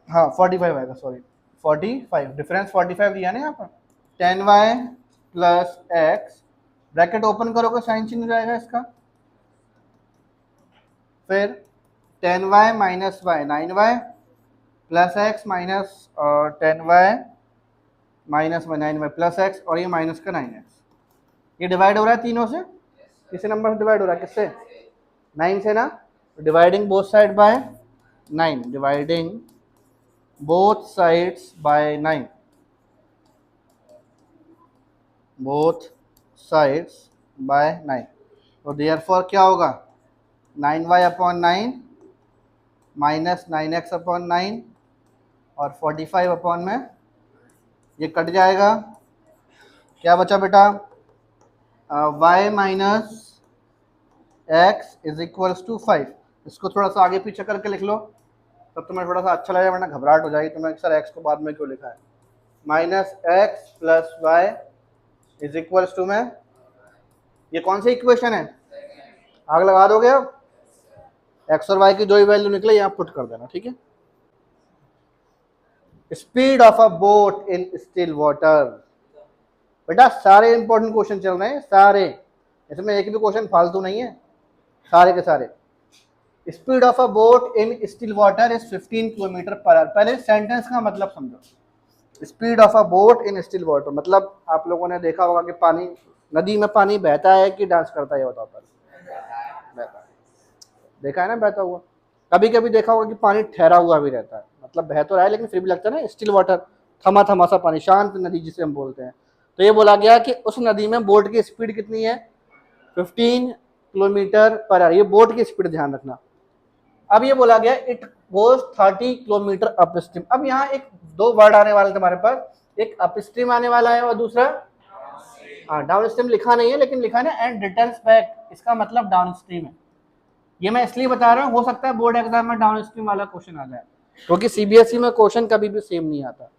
हाँ 45 आएगा, सॉरी 45, डिफरेंस 45 दिया ना यहाँ पर। 10y plus x, bracket open करोगे साइन चिन्ह हो जाएगा इसका, फिर 10y minus y 9y plus x minus 10y minus 9y plus x, और ये माइनस का 9x। ये डिवाइड हो रहा है तीनों से, किसी नंबर से डिवाइड हो रहा है, किससे, 9 से ना, dividing both side by 9, dividing both sides by 9, both sides by 9। तो देयरफॉर क्या होगा, 9y upon 9 minus 9x upon 9 और 45 अपॉन में, ये कट जाएगा, क्या बचा बेटा, y minus x is equals to 5। इसको थोड़ा सा आगे पीछे करके लिख लो, तब तुम्हें थोड़ा सा अच्छा लगेगा, वरना घबराहट हो जाएगी तुम्हें, सर एक्स को बाद में क्यों लिखा है। Minus x plus y is equals to में, ये कौन सी इक्वेशन है, आग लगा दोगे अब, एक्स और वाई की जो भी वैल्यू निकले यहाँ पुट कर देना, ठीक है। Speed of a boat in still water, बेटा सारे इंपॉर्टेंट क्वेश्चन चल रहे हैं सारे, इसमें एक भी क्वेश्चन फालतू नहीं है, सारे के सारे। Speed of a boat in still water is 15 kilometre per hour. पहले सेंटेंस का मतलब समझो। Speed of a boat in still water मतलब आप लोगों ने देखा होगा कि पानी, नदी में पानी बहता है कि डांस करता है, ये बताओ पर, बहता है, देखा है ना बहता हुआ। कभी कभी देखा होगा कि पानी ठहरा हुआ भी रहता है, मतलब बह तो रहा है लेकिन फिर भी लगता है ना स्टिल वाटर, थमा थमा सा पानी, शांत नदी जिसे हम बोलते हैं। तो ये बोला गया कि उस नदी में बोट की स्पीड कितनी है, 15 किलोमीटर पर आवर। ये बोट की स्पीड ध्यान रखना। अब ये बोला गया it goes 30 kilometre up stream. अब यहाँ एक दो वर्ड आने वाले तुम्हारे पास, एक अप स्ट्रीम आने वाला है और दूसरा, हाँ डाउन स्ट्रीम लिखा नहीं है लेकिन लिखा है ना एंड रिटर्न्स बैक, इसका मतलब डाउन स्ट्रीम है। ये मैं इसलिए बता रहा हूँ, हो सकता है बोर्ड एग्जाम में डाउन स्ट्रीम वाला क्वेश्चन आ जाए, क्योंकि सीबीएसई में क्वेश्चन कभी भी सेम नहीं आता,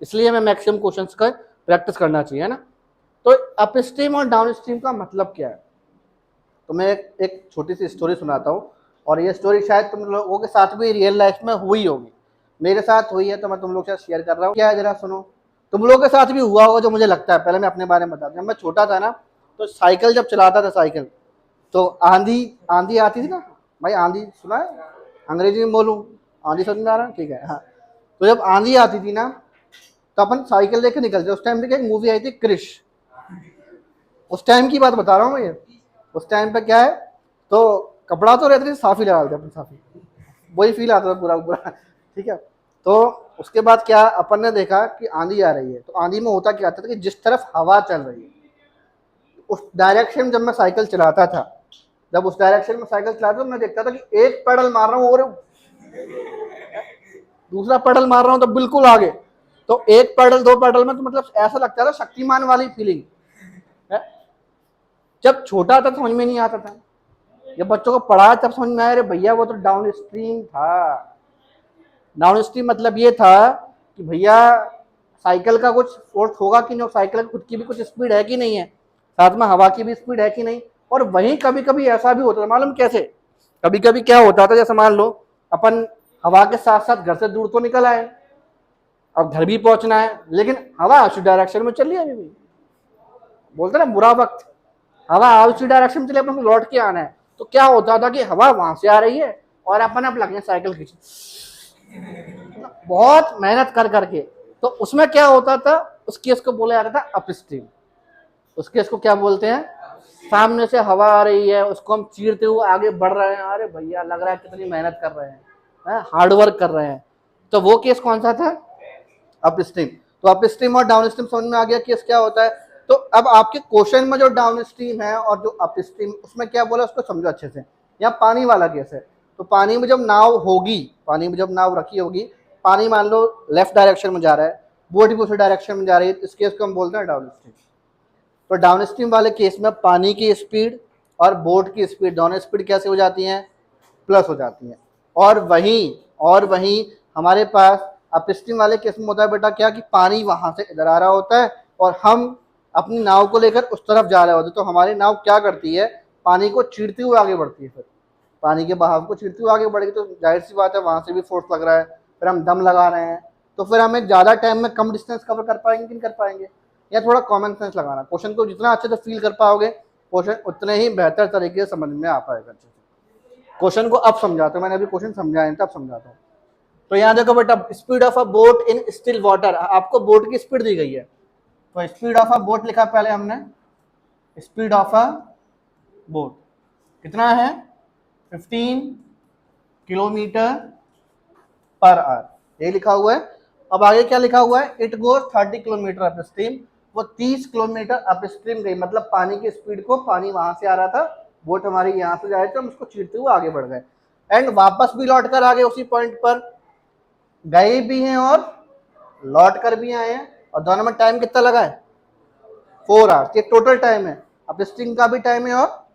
इसलिए मैं मैक्सिमम क्वेश्चंस का प्रैक्टिस करना चाहिए ना। तो अप स्ट्रीम और डाउन स्ट्रीम का मतलब क्या है, तो मैं एक छोटी सी स्टोरी सुनाता हूँ, और ये स्टोरी शायद तुम लोगों के साथ भी रियल लाइफ में हुई होगी, मेरे साथ हुई है तो मैं तुम लोग के साथ शेयर कर रहा हूँ। क्या है जरा सुनो, तुम लोगों के साथ भी हुआ होगा जो मुझे लगता है। पहले मैं अपने बारे में बता दूं, जब मैं छोटा था ना, तो साइकिल जब चलाता था साइकिल, तो आंधी आंधी आती थी ना भाई, आंधी सुना है, अंग्रेजी में बोलूँ, आंधी समझ में आ रहा है, ठीक है हाँ। तो जब आंधी आती थी ना तो अपन साइकिल लेके निकलते। उस टाइम पे क्या, एक मूवी आई थी क्रिश, उस टाइम की बात बता रहा हूँ मैं ये। उस टाइम पे क्या है, तो कपड़ा तो रहते थे, साफ ही लगा देते अपन, साफ ही, वही फील आता था पूरा पूरा। ठीक है, तो उसके बाद क्या, अपन ने देखा कि आंधी आ रही है, तो आंधी में होता क्या था कि जिस तरफ हवा चल रही है उस डायरेक्शन में जब मैं साइकिल चलाता था, जब उस डायरेक्शन में साइकिल चलाता था, मैं देखता था कि एक पेडल मार रहा हूँ और दूसरा पेडल मार रहा हूँ तो बिल्कुल आगे। तो एक पेडल दो पेडल में तो मतलब ऐसा लगता था शक्तिमान वाली फीलिंग है। जब छोटा था समझ में नहीं आता था, जब बच्चों को पढ़ाया तब समझ में आया, अरे भैया वो तो डाउन स्ट्रीम था। डाउन स्ट्रीम मतलब ये था कि भैया साइकिल का कुछ फोर्स होगा कि नहीं, साइकिल की खुद की भी कुछ स्पीड है कि नहीं है, साथ में हवा की भी स्पीड है कि नहीं। और वहीं कभी कभी ऐसा भी होता था, मालूम कैसे, कभी कभी क्या होता था, जैसे मान लो अपन हवा के साथ साथ घर से दूर तो निकल आए, अब घर भी पहुंचना है, लेकिन हवा उसी डायरेक्शन में चल रही है अभी भी, बोलते ना बुरा वक्त, हवा उसी डायरेक्शन में चले, अपन को लौट के आना है। तो क्या होता था कि हवा वहां से आ रही है और अपन अब लगे साइकिल खींच, बहुत मेहनत कर करके। तो उसमें क्या होता था, उस केस को बोला जाता था अप स्ट्रीम। उस केस को क्या बोलते हैं, सामने से हवा आ रही है, उसको हम चीरते हुए आगे बढ़ रहे हैं, अरे भैया लग रहा है कितनी मेहनत कर रहे हैं, हार्ड वर्क कर रहे हैं। तो वो केस कौन सा था, अप स्ट्रीम। तो अप स्ट्रीम और डाउन स्ट्रीम समझ में आ गया केस क्या होता है। तो अब आपके क्वेश्चन में जो डाउन स्ट्रीम है और जो अप स्ट्रीम, उसमें क्या बोला उसको समझो अच्छे से। यहाँ पानी वाला केस है, तो पानी में जब नाव होगी, पानी में जब नाव रखी होगी, पानी मान लो लेफ्ट डायरेक्शन में जा रहा है, बोट भी उसी डायरेक्शन में जा रही है, इस केस को हम बोलते हैं डाउन स्ट्रीम। तो डाउन स्ट्रीम वाले केस में पानी की स्पीड और बोट की स्पीड, दोनों स्पीड कैसे हो जाती हैं, प्लस हो जाती हैं। और वहीं हमारे पास अपस्ट्रीम वाले केस में होता है बेटा क्या, कि पानी वहां से इधर आ रहा होता है और हम अपनी नाव को लेकर उस तरफ जा रहे होते हैं। तो हमारी नाव क्या करती है, पानी को चीरती हुए आगे बढ़ती है। फिर पानी के बहाव को चीरती हुए आगे बढ़ेगी, तो जाहिर सी बात है वहां से भी फोर्स लग रहा है, फिर हम दम लगा रहे हैं, तो फिर हमें ज्यादा टाइम में कम डिस्टेंस कवर कर पाएंगे कि नहीं कर पाएंगे। या थोड़ा कॉमन सेंस लगाना, क्वेश्चन को जितना अच्छे से फील कर पाओगे क्वेश्चन उतने ही बेहतर तरीके से समझ में आ पाएगा। अच्छे से क्वेश्चन को अब समझाता हूँ, मैंने अभी क्वेश्चन समझाया तब समझाता हूँ। तो यहाँ देखो बेटा, speed of a boat in still water, आपको बोट की स्पीड दी गई है। तो स्पीड ऑफ अ बोट लिखा पहले हमने, स्पीड ऑफ अ बोट कितना है, 15 किलोमीटर पर आवर, ये लिखा हुआ है। अब आगे क्या लिखा हुआ है, it goes 30 kilometre up stream, वो 30 किलोमीटर अप स्ट्रीम गई, मतलब पानी की स्पीड को, पानी वहां से आ रहा था, बोट हमारी यहाँ से जा रही थी, हम उसको चीरते हुए आगे बढ़ गए, एंड वापस भी लौट कर आ गए उसी पॉइंट पर, गए भी हैं और लौट कर भी आए हैं, और दोनों में टाइम कितना लगा है, 4 आवर्स। ये टोटल टाइम है, अप स्ट्रीम का भी टाइम है और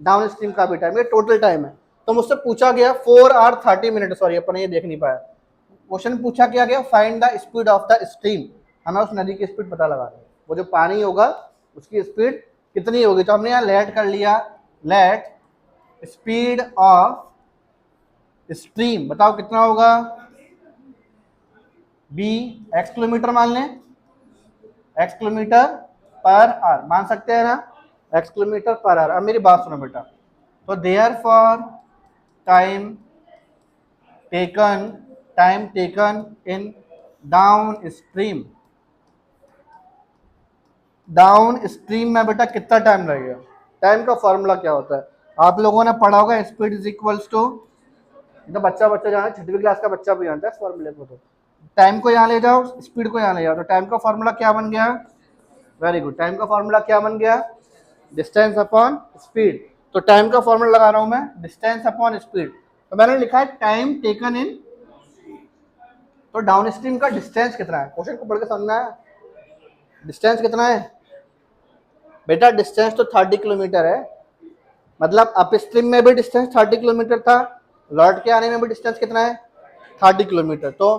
डाउन स्ट्रीम का भी टाइम, ये टोटल टाइम है। तो मुझसे पूछा गया 4 आवर 30 मिनट, सॉरी अपन ये देख नहीं पाया, क्वेश्चन पूछा क्या गया, find the speed of the stream, हमें उस नदी की स्पीड पता लगा है, वो जो पानी होगा उसकी स्पीड कितनी होगी। तो हमने यहाँ लेट कर लिया, लेट स्पीड ऑफ स्ट्रीम, बताओ कितना होगा, बी एक्स किलोमीटर मान लें, एक्स किलोमीटर पर आवर मान सकते हैं ना, एक्स किलोमीटर पर आवर। अब मेरी बात सुनो बेटा, तो therefore time taken in downstream, downstream में बेटा कितना टाइम लगेगा। टाइम का फॉर्मूला क्या होता है, आप लोगों ने पढ़ा होगा, स्पीड इज इक्वल्स टू, तो बच्चा जाना, 6वीं क्लास का बच्चा भी जानता है इस फॉर्मूले को। तो टाइम को यहाँ ले जाओ, स्पीड को यहाँ ले जाओ, तो टाइम का फॉर्मूला क्या बन गया, वेरी गुड, टाइम का फॉर्मूला क्या बन गया, डिस्टेंस अपॉन स्पीड। तो टाइम का फॉर्मूला लगा रहा हूं मैं, डिस्टेंस अपॉन स्पीड। तो मैंने लिखा है टाइम टेकन इन, तो डाउन स्ट्रीम का डिस्टेंस कितना है, क्वेश्चन को पढ़ के समझना है, डिस्टेंस कितना है बेटा, डिस्टेंस तो 30 किलोमीटर है, मतलब अप स्ट्रीम में भी डिस्टेंस 30 किलोमीटर था, लौट के आने में भी डिस्टेंस कितना है, 30 किलोमीटर। तो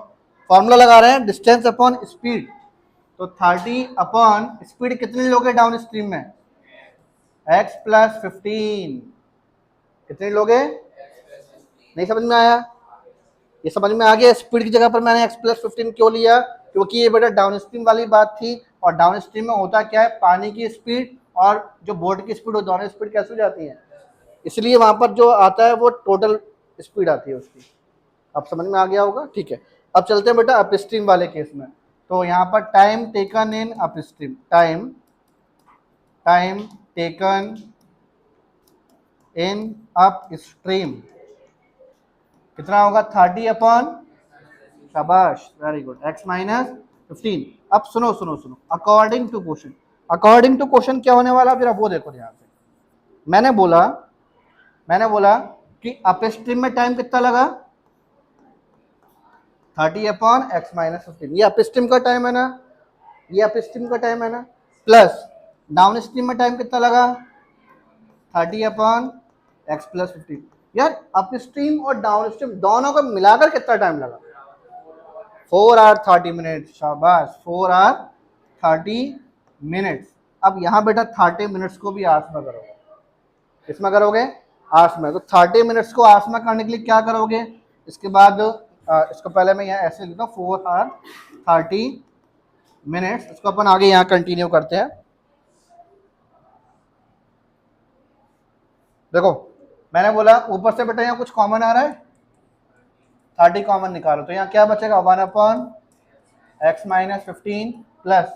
फॉर्मूला लगा रहे हैं डिस्टेंस अपॉन स्पीड, तो 30 अपॉन स्पीड कितनी लोगे डाउन स्ट्रीम में, x प्लस 15, कितने लोगे, नहीं समझ में आया, ये समझ में आ गया, स्पीड की जगह पर मैंने x प्लस 15 क्यों लिया, क्योंकि ये बेटा डाउन स्ट्रीम वाली बात थी, और डाउन स्ट्रीम में होता क्या है, पानी की स्पीड और जो बोट की स्पीड, वो दोनों स्पीड कैसे हो जाती है, इसलिए वहां पर जो आता है वो टोटल स्पीड आती है उसकी। अब समझ में आ गया होगा, ठीक है। अब चलते हैं बेटा अपस्ट्रीम वाले केस में। तो यहाँ पर टाइम टेकन इन अपस्ट्रीम, टाइम टेकन इन अपस्ट्रीम कितना होगा? 30 अपॉन, शाबाश, वेरी गुड, x माइनस 15। अब सुनो सुनो सुनो, according to question, according to question क्या होने वाला फिर, अब वो देखो ध्यान से। मैंने बोला कि अपस्ट्रीम में टाइम कितना लगा? 30 अपॉन x माइनस 15, ये अपस्ट्रीम का टाइम है ना, ये अपस्ट्रीम का टाइम है ना, प्लस डाउन स्ट्रीम में टाइम कितना लगा? 30 अपॉन x प्लस 15। यार अपस्ट्रीम और डाउन स्ट्रीम दोनों को मिलाकर कितना टाइम लगा? 4 आवर 30 मिनट, शाबाश, 4 आवर 30 मिनट्स। अब यहाँ बेटा 30 मिनट्स को भी आवर्स में करोगे, किसमें करोगे? आवर्स में। तो 30 मिनट्स को आवर्स में करने के लिए क्या करोगे? इसके बाद इसको पहले मैं यहाँ ऐसे लिखता हूँ, 4 आवर 30 मिनट्स। इसको अपन आगे यहाँ कंटिन्यू करते हैं। देखो मैंने बोला ऊपर से बेटा यहाँ कुछ कॉमन आ रहा है, 30 कॉमन निकालो, तो यहाँ क्या बचेगा? 1 upon x minus 15 plus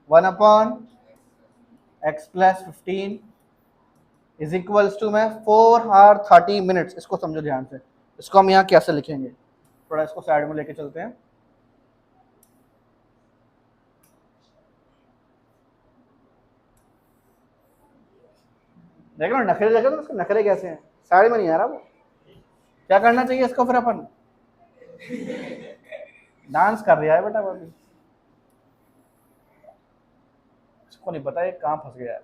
1 upon x plus 15 is equals to में 4 आवर 30 मिनट्स। इसको समझो ध्यान से, इसको हम यहाँ कैसे लिखेंगे, थोड़ा इसको साइड में लेके चलते हैं। देख लो नखरे, देखे तो उसके नखरे कैसे हैं, साइड में नहीं आ रहा वो। क्या करना चाहिए इसको फिर अपन? डांस कर रहा है बेटा अभी, इसको नहीं पता ये कहाँ फंस गया है।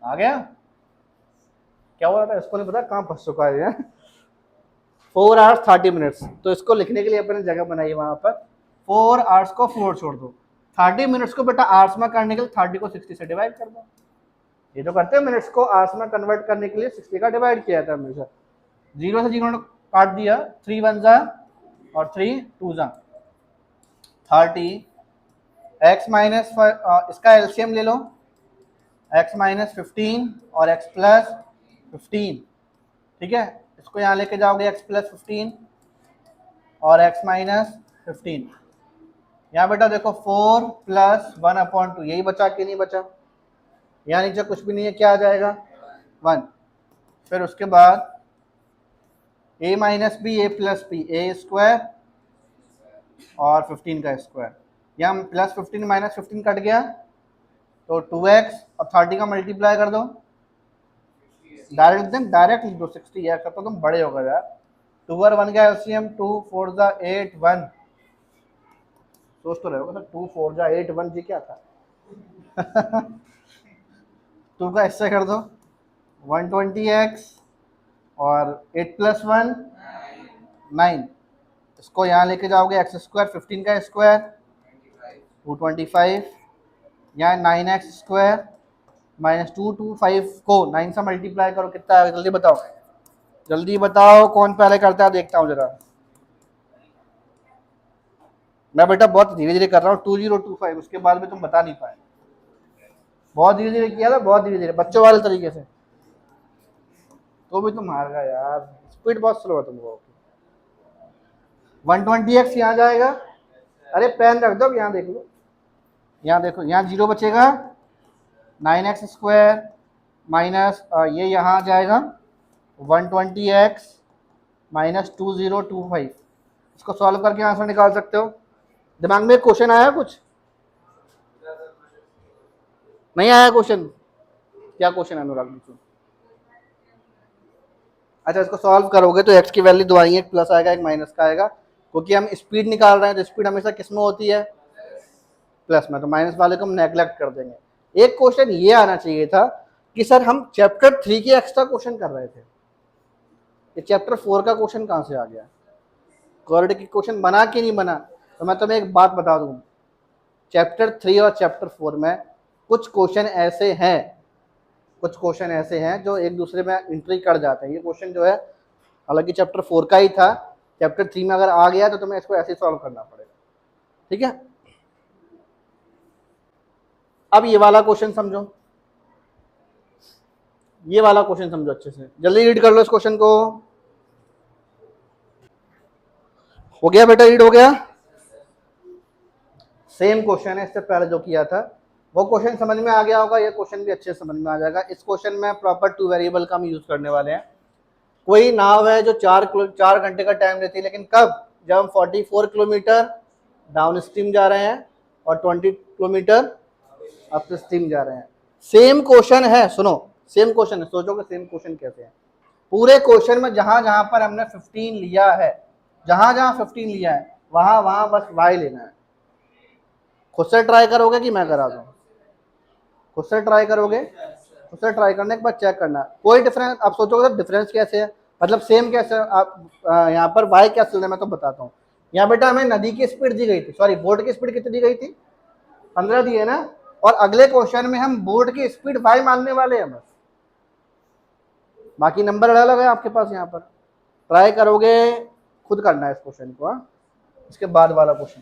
आ गया? क्या हुआ था इसको नहीं पता कहाँ फंस चुका है। 4 आवर्स 30 मिनट्स, तो इसको लिखने के लिए अपने जगह बनाई वहां पर, 4 आवर्स को 4 छोड़ दो, 30 मिनट्स को बेटा आवर्स में करने के लिए 30 को 60 से डिवाइड कर दो। ये जो करते हैं मिनट्स को आवर्स में कन्वर्ट करने के लिए 60 का डिवाइड किया था हमेशा। 0 से 0 काट दिया, 3 1 जा और 3 2 जा, 30 x माइनस, इसका एलसीएम ले लो, x माइनस 15 और x प्लस 15, ठीक है। इसको यहाँ लेके जाओगे x प्लस 15 और x माइनस 15। यहाँ बेटा देखो 4 प्लस 1 अपॉन 2, यही बचा कि नहीं बचा? यहाँ नीचे कुछ भी नहीं है, क्या आ जाएगा? 1। फिर उसके बाद a minus b, a plus b, a square और 15 का स्क्वायर। यहाँ प्लस 15 माइनस 15 कट गया तो 2x और 30 का मल्टीप्लाई कर दो, डायरेक्ट लिख दो 60 है, तो तुम बड़े हो गए यार। 2 और 1 का एलसीएम 2 4 जा 8 1, सोच तो रहे हो सर 2 4 जा 8 1 जी क्या था। 2 का इससे कर दो 120x और 8 प्लस 1 9, इसको यहाँ लेके जाओगे एक्स स्क्वायर, 15 का स्क्वायर 225, यहाँ 9x स्क्वायर माइनस 225 को 9 से मल्टीप्लाई करो, कितना है जल्दी बताओ, जल्दी बताओ कौन पहले करता है, देखता हूँ जरा। मैं बेटा बहुत धीरे धीरे कर रहा हूँ, 2025, उसके बाद भी तुम बता नहीं पाए, बहुत धीरे धीरे किया था, बहुत धीरे धीरे बच्चों वाले तरीके से, तो भी तुम हार गए यार, स्पीड बहुत स्लो है तुम लोगों की। 120x यहाँ जाएगा, अरे पेन रख दो, यहाँ देख लो, यहाँ देखो, यहाँ 0 बचेगा, 9x स्क्वायर माइनस ये यहाँ जाएगा 120x माइनस 2025। इसको सॉल्व करके आंसर निकाल सकते हो। दिमाग में क्वेश्चन आया कुछ? नहीं आया क्वेश्चन? क्या क्वेश्चन है अनुराग? अच्छा, इसको सॉल्व करोगे तो x की वैल्यू दो आएंगे, एक प्लस आएगा एक माइनस का आएगा, क्योंकि हम स्पीड निकाल रहे हैं तो स्पीड हमेशा किस में होती है? प्लस में, तो माइनस वाले को हम नेग्लेक्ट कर देंगे। एक क्वेश्चन ये आना चाहिए था कि सर हम चैप्टर 3 के एक्स्ट्रा क्वेश्चन कर रहे थे, ये चैप्टर 4 का क्वेश्चन कहाँ से आ गया? क्वाड्रेटिक की क्वेश्चन बना कि नहीं बना? तो मैं तुम्हें एक बात बता दूं, चैप्टर 3 और चैप्टर 4 में कुछ क्वेश्चन ऐसे हैं, कुछ क्वेश्चन ऐसे हैं जो एक दूसरे में एंट्री कर जाते हैं। ये क्वेश्चन जो है हालांकि चैप्टर 4 का ही था, चैप्टर 3 में अगर आ गया तो तुम्हें इसको ऐसे सॉल्व करना पड़ेगा, ठीक है। अब ये वाला क्वेश्चन समझो, ये वाला क्वेश्चन समझो अच्छे से, जल्दी रीड कर लो इस क्वेश्चन को। हो गया बेटा, रीड हो गया। सेम क्वेश्चन है इससे पहले जो किया था, वो क्वेश्चन समझ में आ गया होगा, ये क्वेश्चन भी अच्छे से समझ में आ जाएगा। इस क्वेश्चन में प्रॉपर टू वेरिएबल का हम यूज करने वाले हैं। कोई नाव है जो 4 घंटे का टाइम लेती है, लेकिन कब? जब हम 44 किलोमीटर डाउन स्ट्रीम जा रहे हैं और 20 किलोमीटर अप स्ट्रीम जा रहे हैं। सेम क्वेश्चन है, सुनो, सेम क्वेश्चन है, सोचोगे सेम क्वेश्चन कैसे है। पूरे क्वेश्चन में जहां जहां पर हमने 15 लिया है, जहां जहां 15 लिया है, वहां वहां बस y लेना है। खुद से ट्राई करोगे कि मैं करा दूं? खुद से ट्राई करोगे? खुद से ट्राई करने के बाद चेक करना। कोई डिफरेंस, आप सोचोगे तो डिफरेंस कैसे है, मतलब सेम कैसे है? आप यहाँ पर y क्या चल रहा है मैं तो बताता हूँ। यहाँ बेटा हमें नदी की स्पीड दी गई थी, सॉरी बोट की स्पीड कितनी दी गई थी? 15 दी है ना। और अगले क्वेश्चन में हम बोट की स्पीड y मानने वाले हैं बस, बाकी नंबर अलग अलग है आपके पास। यहाँ पर ट्राई करोगे, खुद करना है इस क्वेश्चन को। इसके बाद वाला क्वेश्चन,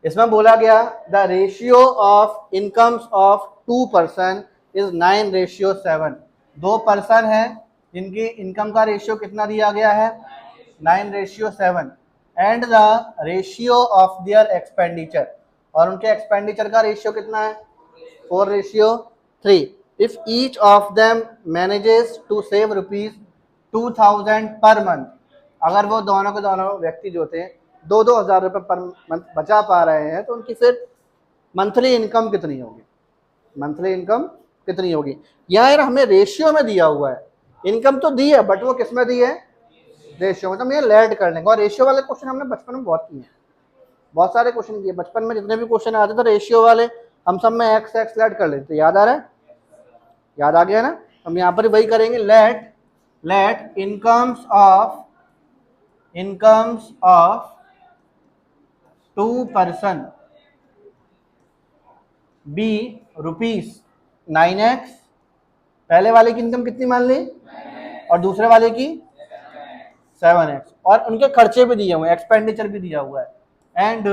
इसमें बोला गया the ratio of incomes of 2 person is 9:7। 2 person है जिनकी इनकम का रेशियो कितना दिया गया है? 9:7। And the ratio of their expenditure, और उनके एक्सपेंडिचर का रेशियो कितना है? 4:3। If each of them manages to save ₹2000 per month, अगर वो दोनों के दोनों व्यक्ति जो थे 2,000 रुपये पर मंथ बचा पा रहे हैं, तो उनकी फिर मंथली इनकम कितनी होगी? मंथली इनकम कितनी होगी? यार हमें रेशियो में दिया हुआ है, इनकम तो दी है बट वो किस में दी है? रेशियो में। तो ये लेट कर लेंगे। और रेशियो वाले क्वेश्चन हमने बचपन में बहुत किए हैं, बहुत सारे क्वेश्चन किए बचपन में। जितने भी क्वेश्चन आते थे रेशियो वाले, हम सब में एक्स एक्स लेट कर लेते। याद आ रहा है? याद आ गया ना? हम यहाँ पर वही करेंगे, let incomes of 2 person be ₹9x। पहले वाले की इनकम कितनी मान ली? और दूसरे वाले की 7x। और उनके खर्चे भी दिए हुए हैं, एक्सपेंडिचर भी दिया हुआ है। एंड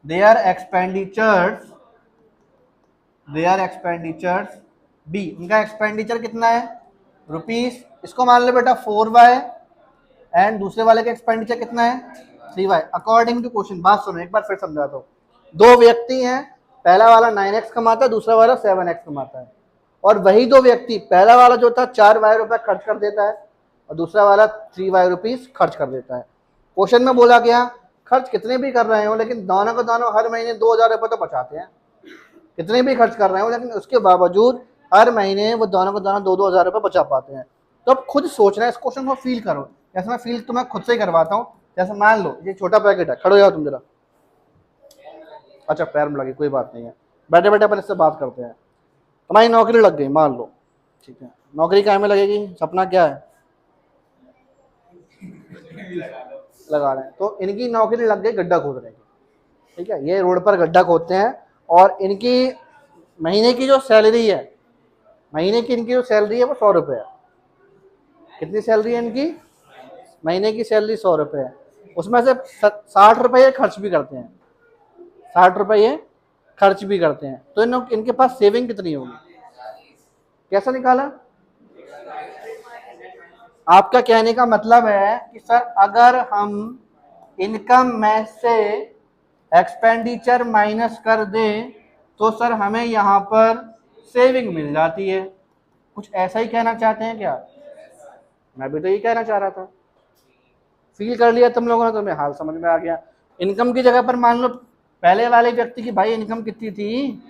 देयर एक्सपेंडिचर्स बी, उनका एक्सपेंडिचर कितना है? रुपीस, इसको मान ले बेटा 4y। एंड दूसरे वाले का एक्सपेंडिचर कितना है? 3y। अकॉर्डिंग टू क्वेश्चन, बात सुनो एक बार फिर समझाता हूँ। 2 व्यक्ति हैं, पहला वाला 9x कमाता है, दूसरा वाला 7x कमाता है। और वही 2 व्यक्ति, पहला वाला जो था 4y रुपए खर्च कर देता है और दूसरा वाला 3y रुपीस खर्च कर देता है। क्वेश्चन में बोला गया खर्च कितने भी कर रहे हो, लेकिन दोनों को दोनों हर महीने 2,000 रुपये तो बचाते हैं। कितने भी खर्च कर रहे हो, लेकिन उसके बावजूद हर महीने वो दोनों को दोनों 2-2 हज़ार रुपये बचा पाते हैं। तो अब खुद सोचना है, इस क्वेश्चन को फील करो। जैसे मैं फील तो मैं खुद से ही करवाता हूँ। जैसे मान लो ये छोटा पैकेट है, खड़े हो जाओ तुम जरा। अच्छा पैर में लगी, कोई बात नहीं है, बैठे बैठे अपन इससे बात करते हैं। तुम्हारी नौकरी लग गई मान लो, ठीक है, नौकरी क्या में लगेगी? सपना क्या है? लगा रहे हैं। तो इनकी नौकरी लग गई गड्ढा खोदने की, ठीक है, ये रोड पर गड्ढा खोदते हैं। और इनकी महीने की जो सैलरी है, महीने की इनकी जो सैलरी है वो 100 रुपये है। कितनी सैलरी है इनकी? महीने की सैलरी 100 रुपये है। उसमें से 60 रुपये खर्च भी करते हैं, 60 रुपये खर्च भी करते हैं। तो इनके पास सेविंग कितनी होगी? कैसा निकाला? आपका कहने का मतलब है कि सर अगर हम इनकम में से एक्सपेंडिचर माइनस कर दें तो सर हमें यहाँ पर सेविंग मिल जाती है। कुछ ऐसा ही कहना चाहते हैं क्या? मैं भी तो यही कहना चाह रहा था। फील कर लिया तुम लोगों ने, तुम्हें हाल समझ में आ गया। इनकम की जगह पर मान लो पहले वाले व्यक्ति की भाई इनकम कितनी थी,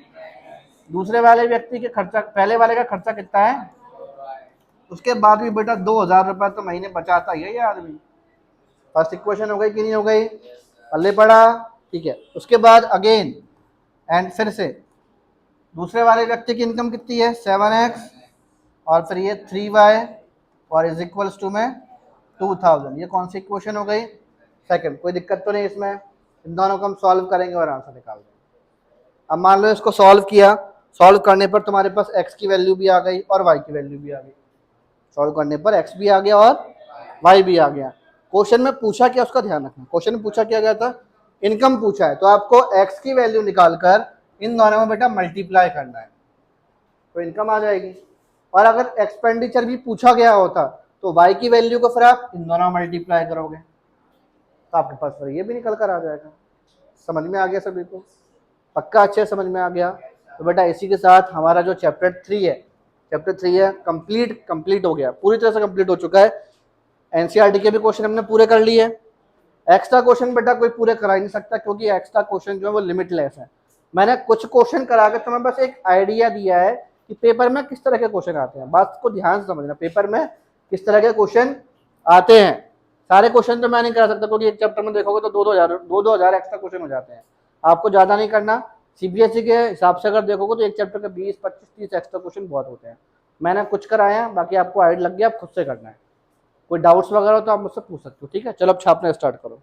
दूसरे वाले व्यक्ति के खर्चा, पहले वाले का खर्चा कितना है, उसके बाद भी बेटा 2,000 रुपये तो महीने बचाता ही है ये आदमी। फर्स्ट इक्वेशन हो गई कि नहीं हो गई? पल्ले पड़ा, ठीक है। उसके बाद अगेन एंड फिर से दूसरे वाले व्यक्ति की इनकम कितनी है? 7x, और फिर ये 3y और इज इक्वल्स टू में 2,000। ये कौन सी इक्वेशन हो गई? सेकंड। कोई दिक्कत तो नहीं इसमें? इन दोनों को हम सॉल्व करेंगे और आंसर निकाल देंगे। अब मान लो इसको सॉल्व किया, सॉल्व करने पर तुम्हारे पास x की वैल्यू भी आ गई और y की वैल्यू भी आ गई। सॉल्व करने पर x भी आ गया और y भी आ गया। क्वेश्चन में पूछा क्या, उसका ध्यान रखना। क्वेश्चन में पूछा क्या गया था? इनकम पूछा है, तो आपको x की वैल्यू निकालकर इन दोनों में बेटा मल्टीप्लाई करना है, तो इनकम आ जाएगी। और अगर एक्सपेंडिचर भी पूछा गया होता तो y की वैल्यू को फिर आप इन दोनों मल्टीप्लाई करोगे तो आपके पास फिर ये भी निकल कर आ जाएगा। समझ में आ गया सभी को? पक्का अच्छे समझ में आ गया? तो बेटा इसी के साथ हमारा जो चैप्टर 3 है कंप्लीट हो गया, पूरी तरह से कंप्लीट हो चुका है। एनसीईआरटी के भी क्वेश्चन हमने पूरे कर लिए। एक्स्ट्रा क्वेश्चन बेटा कोई पूरे करा ही नहीं सकता, क्योंकि एक्स्ट्रा क्वेश्चन जो है वो लिमिटलेस है। मैंने कुछ क्वेश्चन करा के तुम्हें बस एक आइडिया दिया है कि पेपर में किस तरह के क्वेश्चन आते हैं। बात को ध्यान से समझना, पेपर में किस तरह के क्वेश्चन आते हैं। सारे क्वेश्चन तो मैं नहीं करा सकता, क्योंकि एक चैप्टर में देखोगे तो दो हजार एक्स्ट्रा क्वेश्चन हो जाते हैं। आपको ज्यादा नहीं करना। सीबीएसई के हिसाब से अगर देखोगे तो एक चैप्टर के 20, 25, 30 एक्स्ट्रा क्वेश्चन बहुत होते हैं। मैंने कुछ कराया, बाकी आपको आइडिया लग गया, आप खुद से करना है। कोई डाउट्स वगैरह हो तो आप मुझसे पूछ सकते हो। ठीक है, चलो अब छापना स्टार्ट करो।